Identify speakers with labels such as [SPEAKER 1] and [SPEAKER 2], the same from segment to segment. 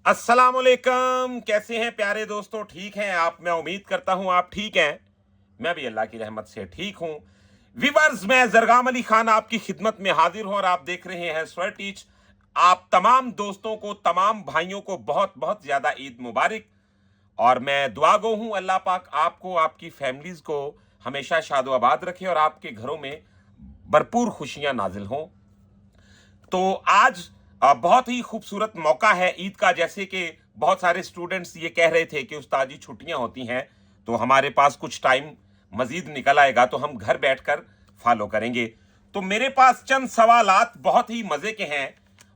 [SPEAKER 1] अस्सलाम वालेकुम। कैसे हैं प्यारे दोस्तों? ठीक हैं आप? मैं उम्मीद करता हूं आप ठीक हैं। मैं भी अल्लाह की रहमत से ठीक हूं। विवर्स, मैं जरगाम अली खान आपकी खिदमत में हाजिर हूं और आप देख रहे हैं स्वर टीच। आप तमाम दोस्तों को, तमाम भाइयों को बहुत बहुत ज्यादा ईद मुबारक। और मैं दुआ गो हूं अल्लाह पाक आपको, आपकी फैमिलीज को हमेशा शादो आबाद रखे और आपके घरों में भरपूर खुशियां नाजिल हों। तो आज बहुत ही खूबसूरत मौका है ईद का। जैसे कि बहुत सारे स्टूडेंट्स ये कह रहे थे कि उस्ताद जी छुट्टियां होती हैं तो हमारे पास कुछ टाइम मजीद निकल आएगा तो हम घर बैठकर फॉलो करेंगे। तो मेरे पास चंद सवालात बहुत ही मजे के हैं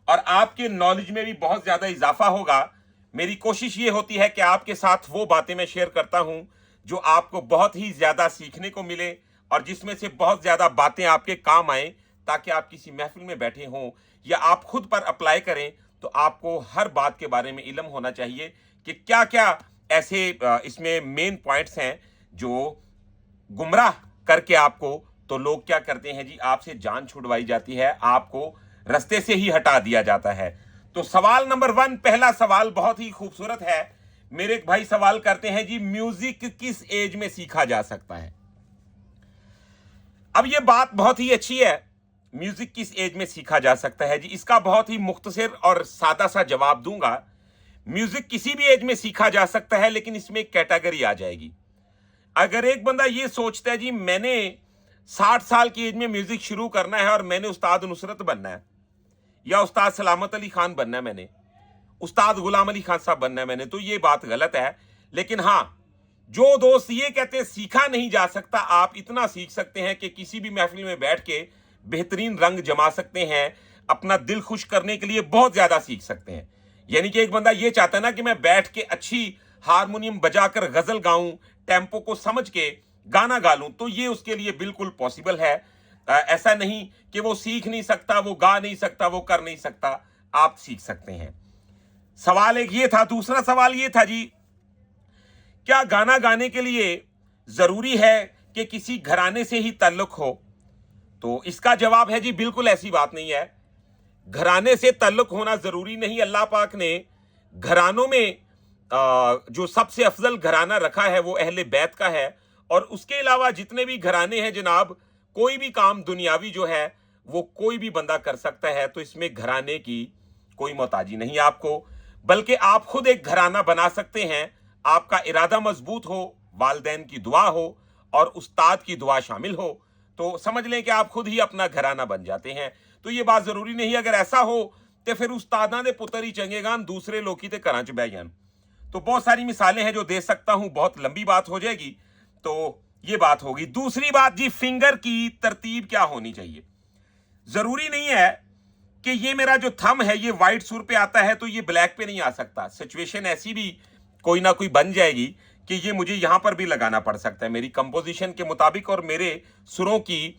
[SPEAKER 1] और आपके नॉलेज में भी बहुत ज्यादा इजाफा होगा। मेरी कोशिश ये होती है कि आपके साथ वो बातें मैं शेयर करता हूं जो आपको बहुत ही ज्यादा सीखने को मिले और जिसमें से बहुत ज्यादा बातें आपके काम आए, ताकि आप किसी महफिल में बैठे हों या आप खुद पर अप्लाई करें तो आपको हर बात के बारे में इल्म होना चाहिए कि क्या क्या ऐसे इसमें मेन पॉइंट्स हैं जो गुमराह करके आपको, तो लोग क्या करते हैं जी, आपसे जान छुड़वाई जाती है, आपको रास्ते से ही हटा दिया जाता है। तो सवाल नंबर 1, पहला सवाल बहुत ही खूबसूरत है। मेरे एक भाई सवाल करते हैं जी, म्यूजिक किस एज में सीखा जा सकता है? अब यह बात बहुत ही अच्छी है। म्यूजिक किस एज में सीखा जा सकता है जी? इसका बहुत ही मुख्तसर और सादा सा जवाब दूंगा। म्यूजिक किसी भी एज में सीखा जा सकता है, लेकिन इसमें एक कैटेगरी आ जाएगी। अगर एक बंदा ये सोचता है जी मैंने 60 साल की एज में म्यूजिक शुरू करना है और मैंने उस्ताद नुसरत बनना है या उस्ताद सलामत अली खान बनना है, मैंने उस्ताद गुलाम अली खान साहब बनना है मैंने, तो ये बात गलत है। लेकिन हां, जो दोस्त ये कहते हैं सीखा नहीं जा सकता, आप इतना सीख सकते हैं कि किसी भी महफिल में बैठ के बेहतरीन रंग जमा सकते हैं, अपना दिल खुश करने के लिए बहुत ज्यादा सीख सकते हैं। यानी कि एक बंदा ये चाहता है ना कि मैं बैठ के अच्छी हारमोनियम बजाकर गजल गाऊं, टेम्पो को समझ के गाना गा लूं, तो ये उसके लिए बिल्कुल पॉसिबल है। ऐसा नहीं कि वो सीख नहीं सकता, वो गा नहीं सकता, वो कर नहीं सकता, आप सीख सकते हैं। सवाल एक ये था। दूसरा सवाल ये था जी, क्या गाना गाने के लिए जरूरी है कि किसी घराने से ही ताल्लुक हो? तो इसका जवाब है जी, बिल्कुल ऐसी बात नहीं है। घराने से ताल्लुक होना जरूरी नहीं। अल्लाह पाक ने घरानों में जो सबसे अफजल घराना रखा है वो अहले बैत का है। और उसके अलावा जितने भी घराने हैं जनाब, कोई भी काम दुनियावी जो है वो कोई भी बंदा कर सकता है। तो इसमें घराने की कोई मोहताजी नहीं आपको, बल्कि आप खुद एक घराना बना सकते हैं। आपका इरादा मजबूत हो, वालदैन की दुआ हो और उस्ताद की दुआ शामिल हो, तो समझ लें कि आप खुद ही अपना घराना बन जाते हैं। तो ये बात जरूरी नहीं। अगर ऐसा हो तो फिर उस्तादा दे पुत्र ही चंगे गान, दूसरे लोग ही ते घरां च बह जान। तो बहुत सारी मिसालें हैं जो दे सकता हूं, बहुत लंबी बात हो जाएगी, तो ये बात होगी। दूसरी बात जी, फिंगर की तरतीब क्या होनी चाहिए? जरूरी नहीं है कि ये मेरा जो थंब है ये व्हाइट सुर पे आता है तो ये ब्लैक पे नहीं आ सकता। सिचुएशन ऐसी भी कोई ना कोई बन जाएगी कि ये मुझे यहां पर भी लगाना पड़ सकता है, मेरी कंपोजिशन के मुताबिक और मेरे सुरों की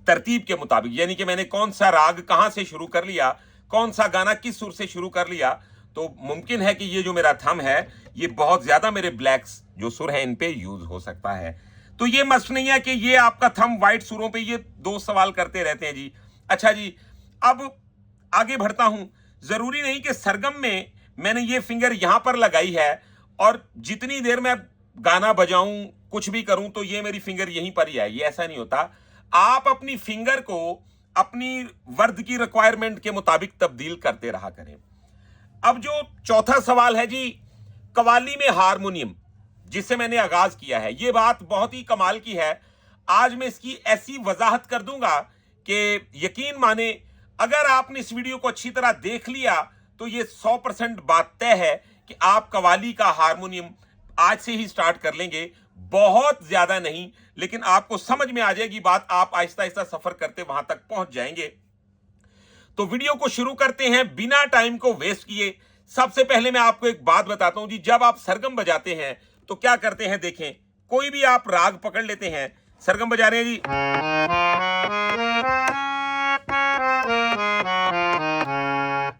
[SPEAKER 1] तरतीब के मुताबिक। यानी कि मैंने कौन सा राग कहां से शुरू कर लिया, कौन सा गाना किस सुर से शुरू कर लिया, तो मुमकिन है कि ये जो मेरा थंब है ये बहुत ज्यादा मेरे ब्लैक्स जो सुर है इन पे यूज हो सकता है। तो ये मस्त नहीं है कि ये आपका थंब व्हाइट सुरों पे। ये दो सवाल करते रहते हैं जी। अच्छा जी, अब आगे बढ़ता हूं। जरूरी नहीं कि सरगम में मैंने ये फिंगर यहां पर लगाई है और जितनी देर मैं गाना बजाऊं, कुछ भी करूं, तो ये मेरी फिंगर यहीं पर ही आएगी, ऐसा नहीं होता। आप अपनी फिंगर को अपनी वर्द की रिक्वायरमेंट के मुताबिक तब्दील करते रहा करें। अब जो चौथा सवाल है जी, कवाली में हारमोनियम, जिससे मैंने आगाज किया है, यह बात बहुत ही कमाल की है। आज मैं इसकी ऐसी वजाहत कर दूंगा कि यकीन माने, अगर आपने इस वीडियो को अच्छी तरह देख लिया तो यह 100% बात तय है कि आप कवाली का हारमोनियम आज से ही स्टार्ट कर लेंगे। बहुत ज्यादा नहीं, लेकिन आपको समझ में आ जाएगी बात। आप आहिस्ता आहिस्ता सफर करते वहां तक पहुंच जाएंगे। तो वीडियो को शुरू करते हैं बिना टाइम को वेस्ट किए। सबसे पहले मैं आपको एक बात बताता हूं जी, जब आप सरगम बजाते हैं तो क्या करते हैं, देखें कोई भी आप राग पकड़ लेते हैं, सरगम बजा रहे हैं जी,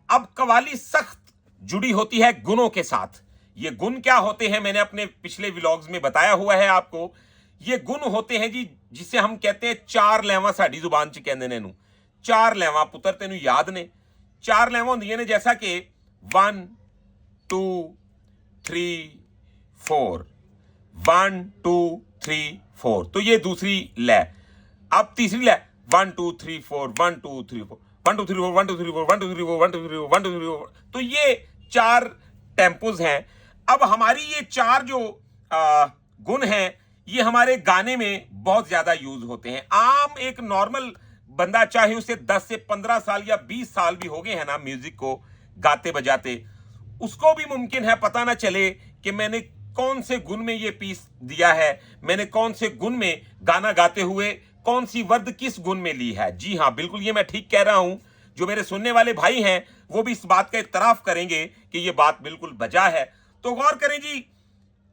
[SPEAKER 1] अब कव्वाली सख्त जुड़ी होती है गुणों के साथ। ये गुण क्या होते हैं मैंने अपने पिछले व्लॉग्स में बताया हुआ है आपको। ये गुण होते हैं जी जिसे हम कहते हैं चार लैवा, साडी जुबान च कहंदे ने इहनूं चार लैवा। पुत्र तेनू याद ने चार लैवा होंदियां ने, जैसा कि 1 2 3 4, 1 2 3 4, तो ये दूसरी लय। अब तीसरी लय 1 2 3 4, 1 2 3 4, 1 2 3 4, 1 2 3 4, 1 2 3 4, 1 2 3 4, 1 2 3 4, तो ये चार टेम्पोज हैं। अब हमारी ये चार जो गुण हैं ये हमारे गाने में बहुत ज्यादा यूज होते हैं। आम एक नॉर्मल बंदा, चाहे उसे 10 से 15 साल या 20 साल भी हो गए हैं ना म्यूजिक को गाते बजाते, उसको भी मुमकिन है पता ना चले कि मैंने कौन से गुण में ये पीस दिया है, मैंने कौन से गुण में गाना गाते हुए कौन सी वर्द किस गुण में ली है। जी हां, बिल्कुल ये मैं ठीक कह रहा हूं। जो मेरे सुनने वाले भाई हैं वो भी इस बात का इतराफ करेंगे कि ये बात बिल्कुल बजा है। तो गौर करें जी,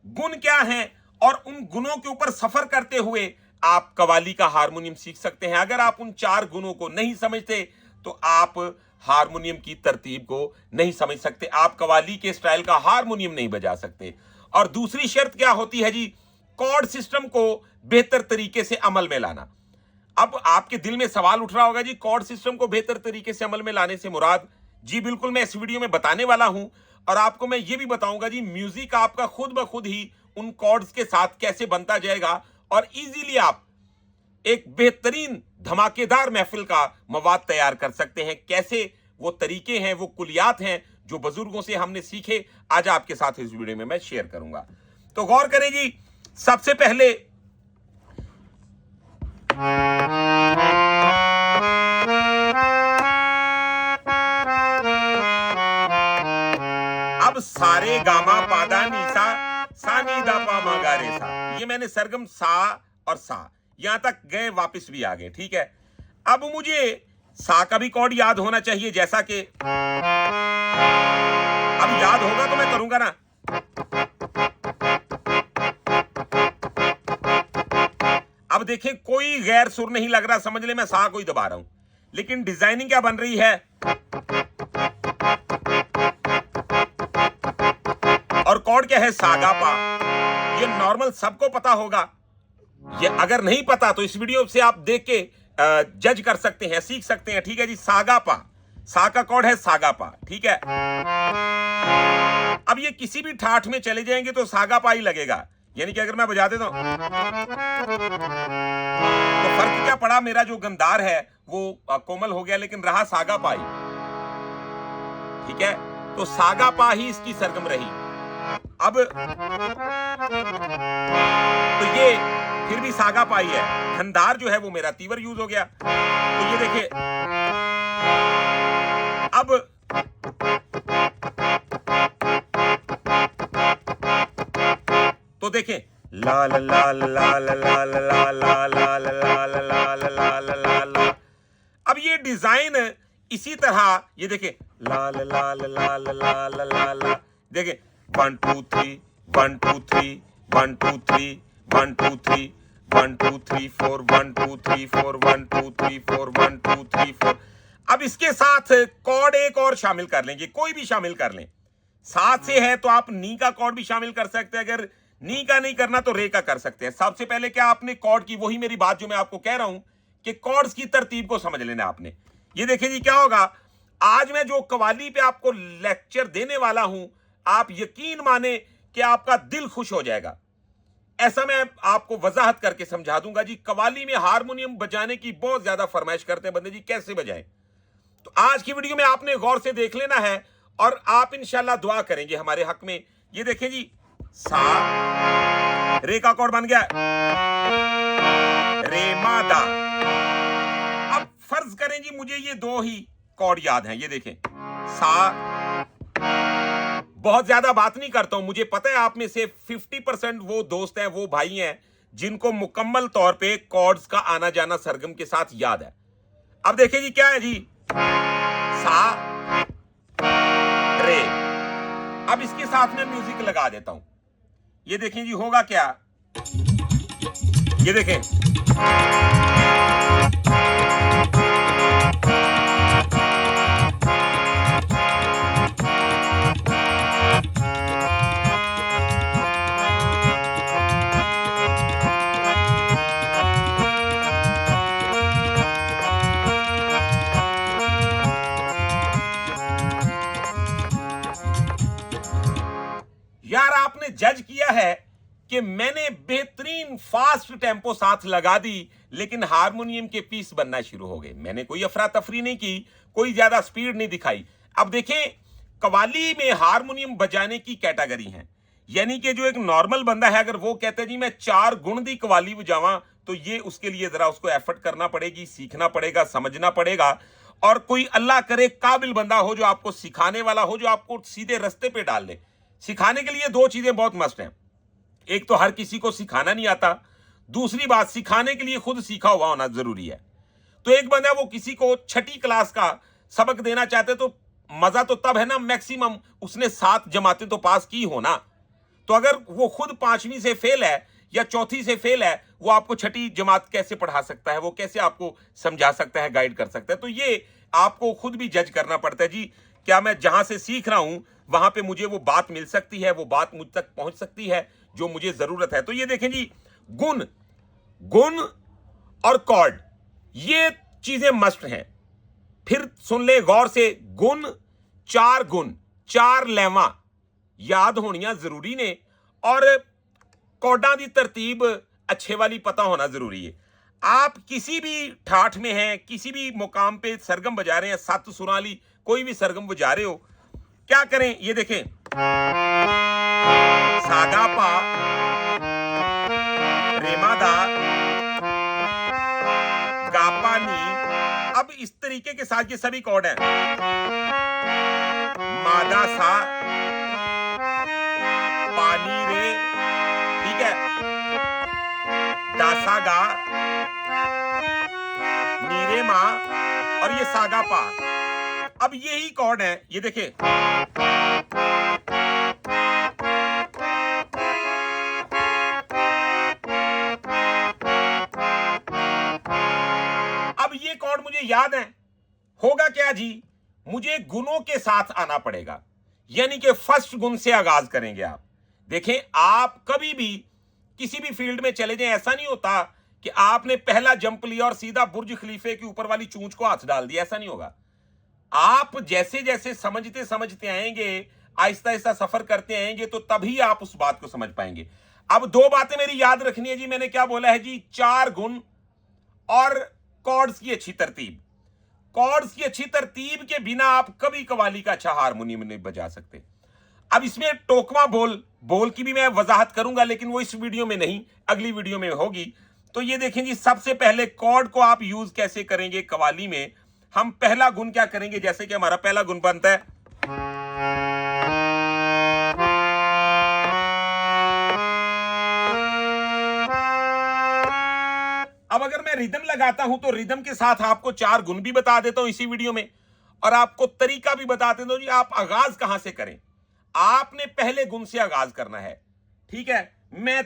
[SPEAKER 1] गुण क्या हैं और उन गुणों के ऊपर सफर करते हुए आप कव्वाली का हारमोनियम सीख सकते हैं। अगर आप उन चार गुणों को नहीं समझते तो आप हारमोनियम की तरतीब को नहीं समझ सकते, आप कव्वाली के स्टाइल का हारमोनियम नहीं बजा सकते। और दूसरी शर्त क्या होती है जी, कॉर्ड सिस्टम को बेहतर तरीके से अमल में लाना। अब आपके दिल में सवाल उठ रहा होगा जी, कॉर्ड सिस्टम को बेहतर तरीके से अमल में लाने से मुराद? जी बिल्कुल, मैं इस वीडियो में बताने वाला हूं और आपको मैं ये भी बताऊंगा जी, म्यूजिक आपका खुद ब खुद ही उन कॉर्ड्स के साथ कैसे बनता जाएगा और इजीली आप एक बेहतरीन धमाकेदार महफिल का मवाद तैयार कर सकते हैं। कैसे वो तरीके हैं, वो कुलियात हैं जो बुजुर्गों से हमने सीखे, आज आपके साथ इस वीडियो में मैं शेयर करूंगा। तो गौर करें जी, सबसे पहले अब सारे गामा पादा नीसा सा नी दा पा मा गा रे सा, ये मैंने सरगम सा और सा यहां तक गए, वापस भी आ गए, ठीक है। अब मुझे सा का भी कॉर्ड याद होना चाहिए, जैसा कि अब याद होगा तो मैं करूंगा ना। अब देखें कोई गैर सुर नहीं लग रहा, समझ ले मैं सा को ही दबा रहा हूं, लेकिन डिजाइनिंग क्या बन रही है, और कॉर्ड क्या है, सागा पा। ये नॉर्मल सबको पता होगा, ये अगर नहीं पता तो इस वीडियो से आप देख के जज कर सकते हैं, सीख सकते हैं, ठीक है जी। सागा पा, सा का कॉर्ड है सागा पा, ठीक है। अब ये किसी भी ठाठ में चले जाएंगे तो सागा पा ही लगेगा, यानी कि अगर मैं बजा देता हूं तो फर्क क्या पड़ा, मेरा जो गंदार है वो कोमल हो गया लेकिन रहा सागा पा ही, ठीक है। तो सागा पा ही इसकी सरगम रही। अब तो ये फिर भी सागा पाई है, खंदार जो है वो मेरा तीवर यूज हो गया। तो ये देखिए, अब तो देखें, ला ला ला ला ला ला ला ला ला ला ला ला ला ला ला ला। अब ये डिजाइन इसी तरह, ये देखें, ला ला ला ला ला ला ला ला ला, देखें 1 2 3 1 2 3 1 2 3 1 2 3 1 2 3 4 1 2 3 4 1 2 3 4 1 2 3 4। अब इसके साथ कॉर्ड एक और शामिल कर लेंगे, कोई भी शामिल कर लें। साथ से है तो आप नी का कॉर्ड भी शामिल कर सकते हैं, अगर नी का नहीं करना तो रे का कर सकते हैं। सबसे पहले क्या आपने कॉर्ड की, वही मेरी बात जो मैं आपको कह रहा हूं कि कॉर्ड्स की तरतीब को समझ लेना आपने। ये देखिए जी, क्या होगा, आज मैं जो कव्वाली पे आपको लेक्चर देने वाला हूं, आप यकीन माने कि आपका दिल खुश हो जाएगा। ऐसा मैं आपको वजाहत करके समझा दूंगा जी। कव्वाली में हारमोनियम बजाने की बहुत ज्यादा फरमाइश करते हैं बंदे जी, कैसे बजाएं। तो आज की वीडियो में आपने गौर से देख लेना है और आप इंशाल्लाह दुआ करेंगे हमारे हक में। ये देखें जी, सा रे का कॉर्ड बन गया, रे मा दा। अब फर्ज करें जी मुझे ये दो ही कॉर्ड याद हैं, ये देखें, सा। बहुत ज्यादा बात नहीं करता हूं, मुझे पता है आप में से 50% वो दोस्त हैं, वो भाई हैं जिनको मुकम्मल तौर पे कॉर्ड्स का आना जाना सरगम के साथ याद है। अब देखिए जी, क्या है जी, सा रे, अब इसके साथ में म्यूजिक लगा देता हूं। ये देखें जी होगा क्या, ये देखें। यार आपने जज किया है कि मैंने बेहतरीन फास्ट टेम्पो साथ लगा दी, लेकिन हारमोनियम के पीस बनना शुरू हो गए। मैंने कोई अफरा तफरी नहीं की, कोई ज्यादा स्पीड नहीं दिखाई। अब देखें, कवाली में हारमोनियम बजाने की कैटेगरी है, यानी कि जो एक नॉर्मल बंदा है अगर वो कहते जी मैं 4 गुण दी कवाली बजावा, तो ये उसके लिए जरा उसको एफर्ट करना पड़ेगी, सीखना पड़ेगा, समझना पड़ेगा। और कोई अल्लाह करे काबिल बंदा हो जो आपको सिखाने वाला हो, जो आपको सीधे रास्ते पे डाल दे। सिखाने के लिए 2 चीजें बहुत मस्ट हैं। एक तो हर किसी को सिखाना नहीं आता, दूसरी बात सिखाने के लिए खुद सीखा हुआ होना जरूरी है। तो एक बंदा वो किसी को 6ठी क्लास का सबक देना चाहते तो मजा तो तब है ना, मैक्सिमम उसने 7 जमातें तो पास की हो ना। तो अगर वो खुद 5वीं से फेल है या 4थी से फेल है, वो आपको 6ठी जमात कैसे पढ़ा सकता है, वो कैसे आपको समझा सकता है, गाइड कर सकता है। तो ये आपको खुद भी जज करना पड़ता है जी, क्या मैं जहां से सीख रहा हूं वहां पे मुझे वो बात मिल सकती है, वो बात मुझ तक पहुंच सकती है जो मुझे जरूरत है। तो ये देखें जी, गुण गुण और कॉर्ड, ये चीजें मस्ट हैं। फिर सुन ले गौर से, गुण 4 गुण 4 लैवा याद होनियां जरूरी ने, और कॉर्डां दी तरतीब अच्छे वाली पता होना जरूरी है। आप किसी भी ठाठ में हैं, किसी भी मुकाम पे सरगम बजा रहे हैं, 7 सुरां वाली कोई भी सरगम बजा रहे हो, क्या करें, ये देखें, सागा पा, रेमा दा, गा पा नी। अब इस तरीके के साथ ये सभी कॉर्ड हैं। मादा सा, पानी रे, ठीक है, दासा गा, नीरे मा, और ये सागा पा। अब यही कॉर्ड है, ये देखिए, अब ये कॉर्ड मुझे याद है। होगा क्या जी, मुझे गुणों के साथ आना पड़ेगा, यानी कि फर्स्ट गुण से आगाज करेंगे आप। देखें, आप कभी भी किसी भी फील्ड में चले जाएं, ऐसा नहीं होता कि आपने पहला जंप लिया और सीधा बुर्ज खलीफे के ऊपर वाली चूंच को हाथ डाल दिया, ऐसा नहीं होगा। आप जैसे जैसे समझते समझते आएंगे, आहिस्ता आहिस्ता सफर करते आएंगे, तो तभी आप उस बात को समझ पाएंगे। अब 2 बातें मेरी याद रखनी है जी, मैंने क्या बोला है जी, 4 गुण और कॉर्ड्स की अच्छी तरतीब। कॉर्ड्स की अच्छी तरतीब के बिना आप कभी कवाली का अच्छा हारमोनियम नहीं बजा सकते। अब इसमें टोकमा बोल की भी मैं वजाहत करूंगा, लेकिन वो इस वीडियो में नहीं, अगली वीडियो में होगी। तो ये देखें जी, सबसे पहले कॉर्ड को आप यूज कैसे करेंगे कवाली में। हम पहला गुण क्या करेंगे, जैसे कि हमारा पहला गुण बनता है, अब अगर मैं रिदम लगाता हूं तो रिदम के साथ आपको 4 गुण भी बता देता हूं इसी वीडियो में, और आपको तरीका भी बता देता हूं जी आप आगाज कहां से करें। आपने पहले गुण से आगाज करना है, ठीक है। मैं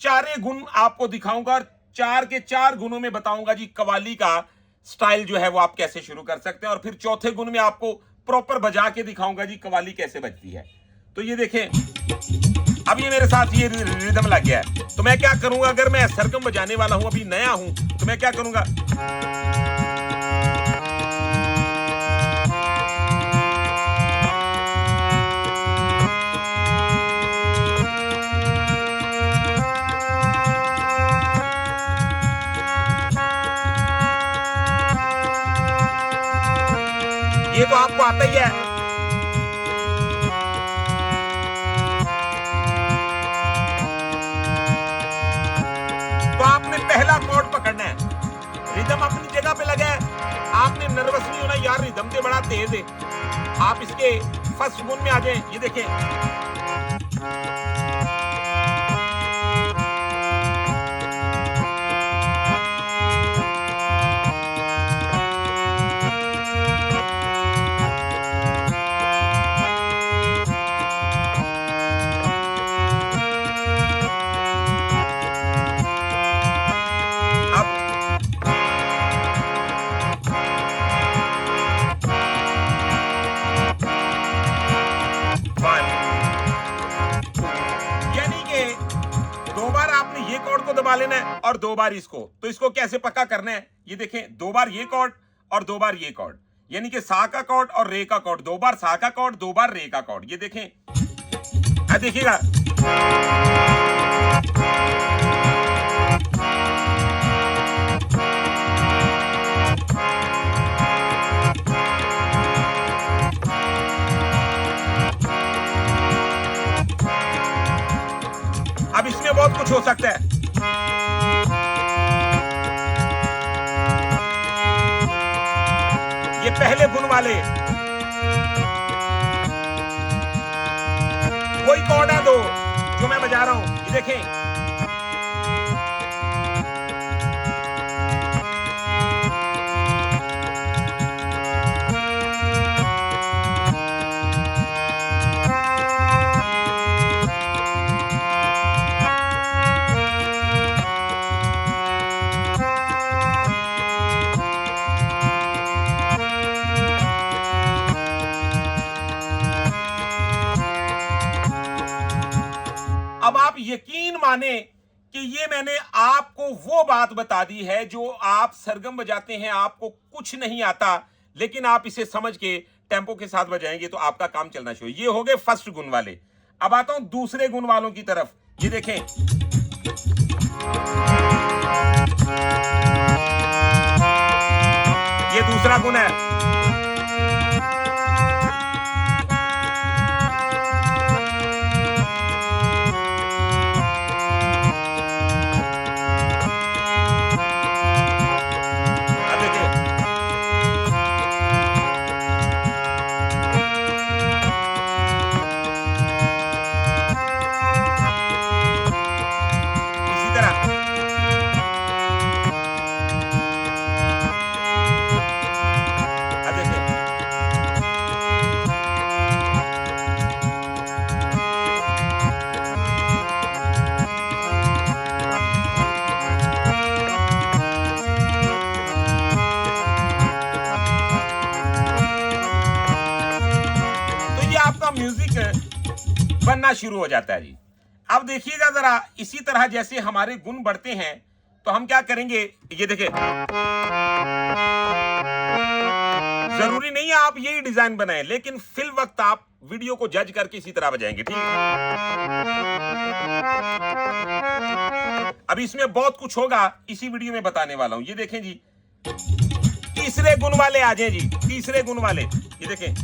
[SPEAKER 1] 4 गुण आपको दिखाऊंगा और 4 के 4 गुणों में बताऊंगा जी कवाली का स्टाइल जो है वो आप कैसे शुरू कर सकते हैं, और फिर चौथे गुण में आपको प्रॉपर बजा के दिखाऊंगा जी कवाली कैसे बजती है। तो ये देखें, अब ये मेरे साथ ये रिदम लग गया है, तो मैं क्या करूंगा, अगर मैं सरगम बजाने वाला हूं, अभी नया हूं, तो मैं क्या करूंगा, ये तो आपको आता ही है। तो आपने पहला कॉर्ड पकड़ना है, रिदम अपनी जगह पे लगा है, आपने नर्वस नहीं होना, यार रिदम तो बड़ा तेज है। आप इसके फर्स्ट गुण में आ जाएं, ये देखें, दबा लेना है और 2 बार इसको। तो इसको कैसे पक्का करना है, ये देखें, 2 बार ये कॉर्ड और 2 बार ये कॉर्ड, यानी कि सा का कॉर्ड और रे का कॉर्ड, 2 बार सा का कॉर्ड, 2 बार रे का कॉर्ड। ये देखें, देखिएगा, अब इसमें बहुत कुछ हो सकता है। ये पहले गुण वाले कोई कॉर्ड है 2 जो मैं बजा रहा हूं, ये देखें, अब आप यकीन माने कि ये मैंने आपको वो बात बता दी है जो आप सरगम बजाते हैं, आपको कुछ नहीं आता, लेकिन आप इसे समझ के टेम्पो के साथ बजाएंगे तो आपका काम चलना शुरू। ये हो गए फर्स्ट गुण वाले। अब आता हूं दूसरे गुण वालों की तरफ। ये देखें, ये दूसरा गुण है। म्यूजिक बनना शुरू हो जाता है जी। अब देखिएगा जरा, इसी तरह जैसे हमारे गुण बढ़ते हैं तो हम क्या करेंगे, ये देखिए, जरूरी नहीं है आप यही डिजाइन बनाएं, लेकिन फिल वक्त आप वीडियो को जज करके इसी तरह बजाएंगे, ठीक है। अब इसमें बहुत कुछ होगा, इसी वीडियो में बताने वाला हूं। ये देखें जी, तीसरे गुण वाले आ जाए जी, तीसरे गुण वाले, ये देखें,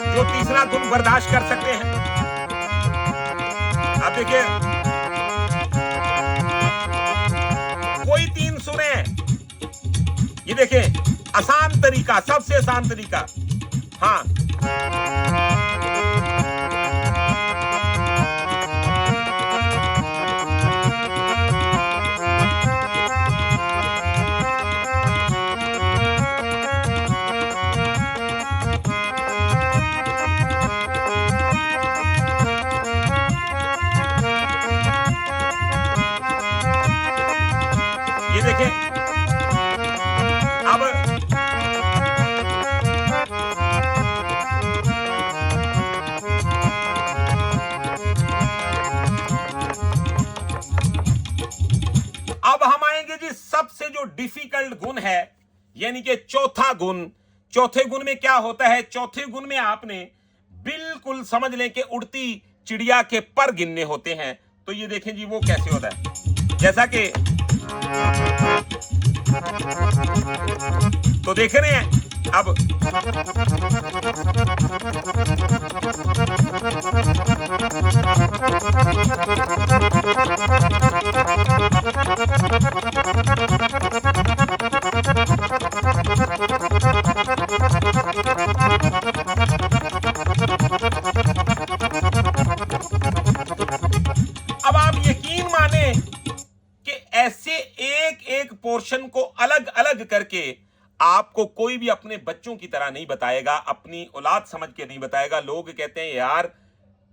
[SPEAKER 1] जो तीसरा गुण बर्दाश्त कर सकते हैं। आप देखिए, कोई 3 सुरें हैं, ये देखें, आसान तरीका, सबसे आसान तरीका। हाँ, ये देखें, अब हम आएंगे जी सबसे जो डिफिकल्ट गुण है, यानी कि चौथा गुण। चौथे गुण में क्या होता है, चौथे गुण में आपने बिल्कुल समझ लें कि उड़ती चिड़िया के पर गिनने होते हैं। तो ये देखें जी, वो कैसे होता है, जैसा कि तो देख रहे हैं। अब आप यकीन माने कि ऐसे एक एक पोर्शन को अलग अलग करके आपको कोई भी अपने बच्चों की तरह नहीं बताएगा, अपनी औलाद समझ के नहीं बताएगा। लोग कहते हैं यार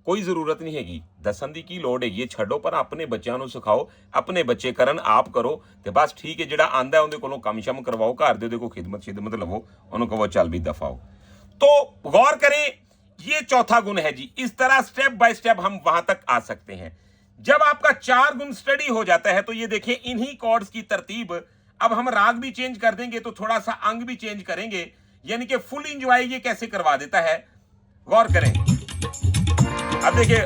[SPEAKER 1] कोई जरूरत नहीं हैगी, ਦਸਣ की लोड़ है ये ਛੱਡੋ पर अपने बच्चों ਨੂੰ ਸਿਖਾਓ अपने बच्चे ਕਰਨ आप करो ਤੇ ਬਸ ठीक है ਜਿਹੜਾ ਆਂਦਾ ਉਹਦੇ ਕੋਲੋਂ ਕੰਮ ਸ਼ਮ ਕਰਵਾਓ ਘਰ ਦੇ ਉਹਦੇ ਕੋਲ ਖਿਦਮਤ ਲਵੋ ਉਹਨੂੰ ਕਹੋ ਚੱਲ ਵੀ ਦਫਾਓ। तो गौर करें ये चौथा गुण है जी। इस तरह स्टेप बाय स्टेप हम वहां तक आ सकते हैं। जब आपका 4 गुण स्टडी हो जाता है तो ये देखिए इन्हीं कॉर्ड्स की तरतीब, अब हम राग भी चेंज कर देंगे तो थोड़ा सा अंग भी चेंज करेंगे, यानी कि फुल इंजॉय ये कैसे करवा देता है। गौर करें, अब देखिए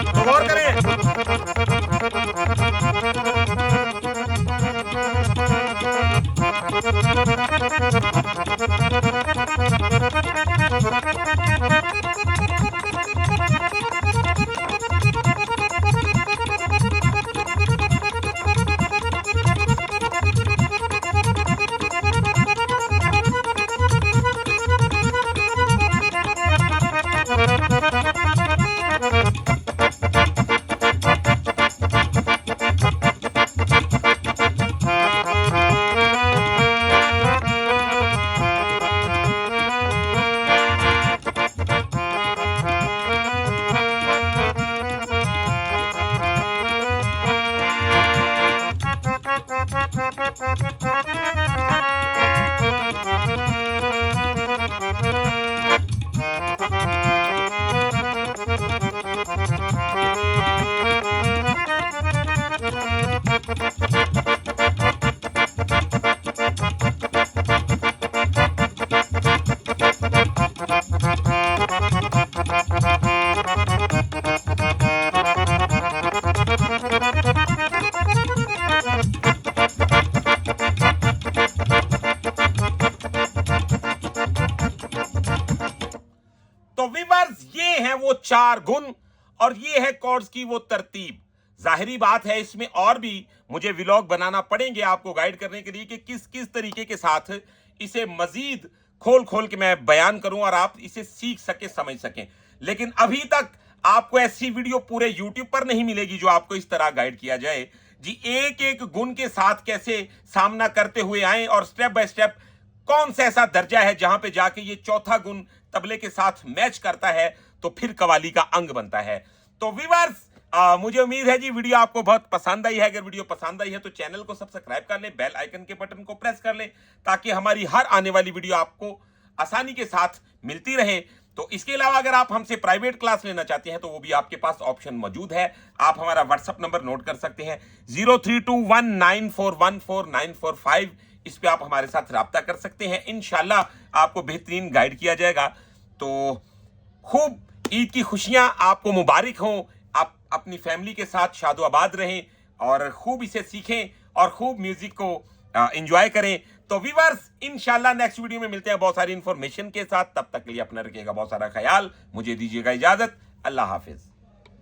[SPEAKER 1] तो गौर करें, तो वीवर्स ये है वो 4 गुण और ये है कॉर्ड्स की वो तरतीब। जाहिरी बात है इसमें और भी मुझे व्लॉग बनाना पड़ेंगे आपको गाइड करने के लिए कि किस किस तरीके के साथ इसे मजीद खोल खोल के मैं बयान करूं और आप इसे सीख सके, समझ सकें। लेकिन अभी तक आपको ऐसी वीडियो पूरे YouTube पर नहीं मिलेगी जो आपको इस तरह गाइड किया जाए जी, एक एक गुण के साथ कैसे सामना करते हुए आए और स्टेप बाय स्टेप कौन सा ऐसा दर्जा है जहां पे जाके ये चौथा गुण तबले के साथ मैच करता है तो फिर कवाली का अंग बनता है। तो व्यूअर्स, मुझे उम्मीद है जी वीडियो आपको बहुत पसंद आई है। अगर वीडियो पसंद आई है तो चैनल को सब्सक्राइब कर लें, बेल आइकन के बटन को प्रेस कर लें ताकि हमारी हर आने वाली वीडियो आपको आसानी के साथ मिलती रहे। तो इसके अलावा अगर आप हमसे प्राइवेट क्लास लेना चाहते हैं तो वो भी आपके पास ऑप्शन मौजूद है। आप हमारा व्हाट्सएप नंबर नोट कर सकते हैं 0321941495। इस पे आप हमारे साथ राब्ता कर सकते हैं। इंशाल्लाह आपको बेहतरीन गाइड किया जाएगा। तो खूब ईद की खुशियां आपको मुबारक हों। आप अपनी फैमिली के साथ शादोआबाद रहें और खूब इसे सीखें और खूब म्यूजिक को एंजॉय करें। तो व्यूअर्स, इंशाल्लाह नेक्स्ट वीडियो में मिलते हैं बहुत सारी इंफॉर्मेशन के साथ। तब तक के लिए अपना रखिएगा बहुत सारा ख्याल। मुझे दीजिएगा इजाजत। अल्लाह हाफिज।